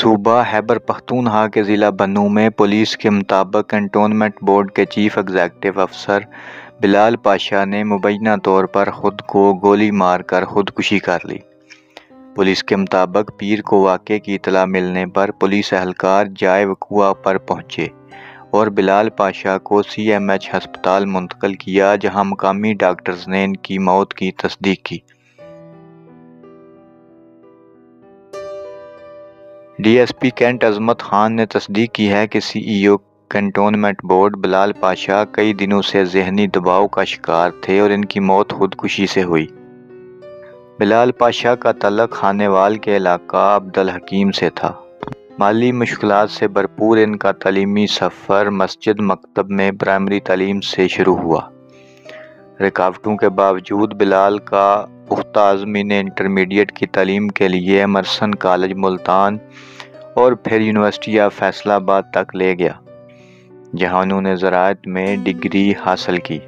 صوبہ خیبر پختونخوا کے ضلع بنوں میں پولیس کے مطابق کنٹونمنٹ بورڈ کے چیف ایگزیکٹو افسر بلال پاشا نے مبینہ طور پر خود کو گولی مار کر خودکشی کر لی۔ پولیس کے مطابق پیر کو واقعے کی اطلاع ملنے پر پولیس اہلکار جائے وقوع پر پہنچے اور بلال پاشا کو CMH ہسپتال منتقل کیا، جہاں مقامی ڈاکٹرز نے ان کی موت کی تصدیق کی۔ DSP کینٹ عظمت خان نے تصدیق کی ہے کہ CEO کنٹونمنٹ بورڈ بلال پاشا کئی دنوں سے ذہنی دباؤ کا شکار تھے اور ان کی موت خودکشی سے ہوئی۔ بلال پاشا کا تعلق خانیوال کے علاقہ عبدالحکیم سے تھا۔ مالی مشکلات سے بھرپور ان کا تعلیمی سفر مسجد مکتب میں پرائمری تعلیم سے شروع ہوا۔ رکاوٹوں کے باوجود بلال کا پختہ عزمی نے انٹرمیڈیٹ کی تعلیم کے لیے ایمرسن کالج ملتان اور پھر یونیورسٹی آف فیصل آباد تک لے گیا، جہاں انہوں نے زراعت میں ڈگری حاصل کی۔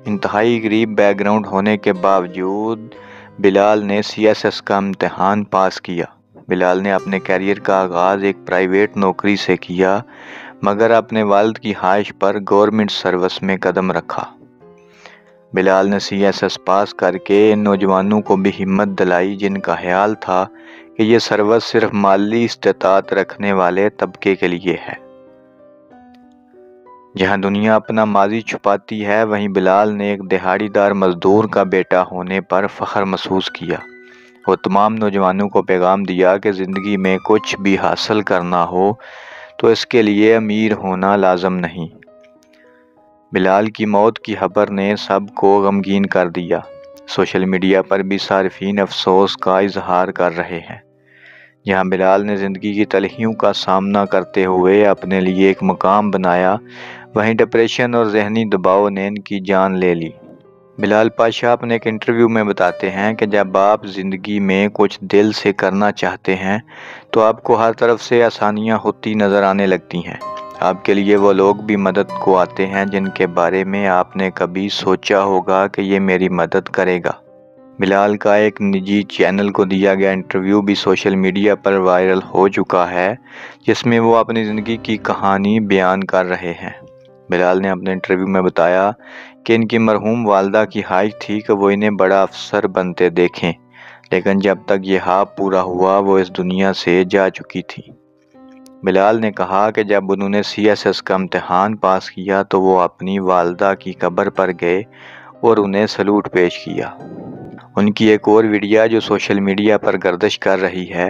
انتہائی غریب بیک گراؤنڈ ہونے کے باوجود بلال نے CSS کا امتحان پاس کیا۔ بلال نے اپنے کیریئر کا آغاز ایک پرائیویٹ نوکری سے کیا، مگر اپنے والد کی خواہش پر گورنمنٹ سروس میں قدم رکھا۔ بلال نے CSS پاس کر کے ان نوجوانوں کو بھی ہمت دلائی جن کا خیال تھا کہ یہ سروس صرف مالی استطاعت رکھنے والے طبقے کے لیے ہے۔ جہاں دنیا اپنا ماضی چھپاتی ہے، وہیں بلال نے ایک دہاڑی دار مزدور کا بیٹا ہونے پر فخر محسوس کیا۔ وہ تمام نوجوانوں کو پیغام دیا کہ زندگی میں کچھ بھی حاصل کرنا ہو تو اس کے لیے امیر ہونا لازم نہیں۔ بلال کی موت کی خبر نے سب کو غمگین کر دیا۔ سوشل میڈیا پر بھی صارفین افسوس کا اظہار کر رہے ہیں۔ جہاں بلال نے زندگی کی تلخیوں کا سامنا کرتے ہوئے اپنے لیے ایک مقام بنایا، وہیں ڈپریشن اور ذہنی دباؤ نے ان کی جان لے لی۔ بلال پاشا اپنے ایک انٹرویو میں بتاتے ہیں کہ جب آپ زندگی میں کچھ دل سے کرنا چاہتے ہیں تو آپ کو ہر طرف سے آسانیاں ہوتی نظر آنے لگتی ہیں۔ آپ کے لیے وہ لوگ بھی مدد کو آتے ہیں جن کے بارے میں آپ نے کبھی سوچا ہوگا کہ یہ میری مدد کرے گا۔ بلال کا ایک نجی چینل کو دیا گیا انٹرویو بھی سوشل میڈیا پر وائرل ہو چکا ہے، جس میں وہ اپنی زندگی کی کہانی بیان کر رہے ہیں۔ بلال نے اپنے انٹرویو میں بتایا کہ ان کی مرحوم والدہ کی خواہش تھی کہ وہ انہیں بڑا افسر بنتے دیکھیں، لیکن جب تک یہ خواب پورا ہوا وہ اس دنیا سے جا چکی تھی۔ بلال نے کہا کہ جب انہوں نے CSS کا امتحان پاس کیا تو وہ اپنی والدہ کی قبر پر گئے اور انہیں سلوٹ پیش کیا۔ ان کی ایک اور ویڈیو جو سوشل میڈیا پر گردش کر رہی ہے،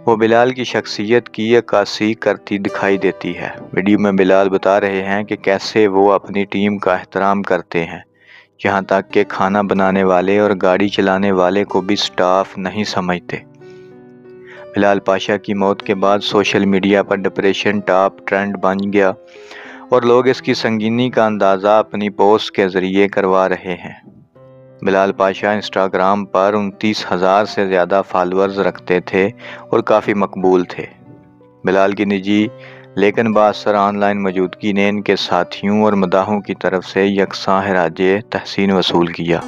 وہ بلال کی شخصیت کی عکاسی کرتی دکھائی دیتی ہے۔ ویڈیو میں بلال بتا رہے ہیں کہ کیسے وہ اپنی ٹیم کا احترام کرتے ہیں، یہاں تک کہ کھانا بنانے والے اور گاڑی چلانے والے کو بھی سٹاف نہیں سمجھتے۔ بلال پاشا کی موت کے بعد سوشل میڈیا پر ڈپریشن ٹاپ ٹرینڈ بن گیا اور لوگ اس کی سنگینی کا اندازہ اپنی پوسٹ کے ذریعے کروا رہے ہیں۔ بلال پاشا انسٹاگرام پر 29,000 سے زیادہ فالورز رکھتے تھے اور کافی مقبول تھے۔ بلال کی نجی لیکن بااثر آن لائن موجودگی نے ان کے ساتھیوں اور مداحوں کی طرف سے یکساں خراج تحسین وصول کیا۔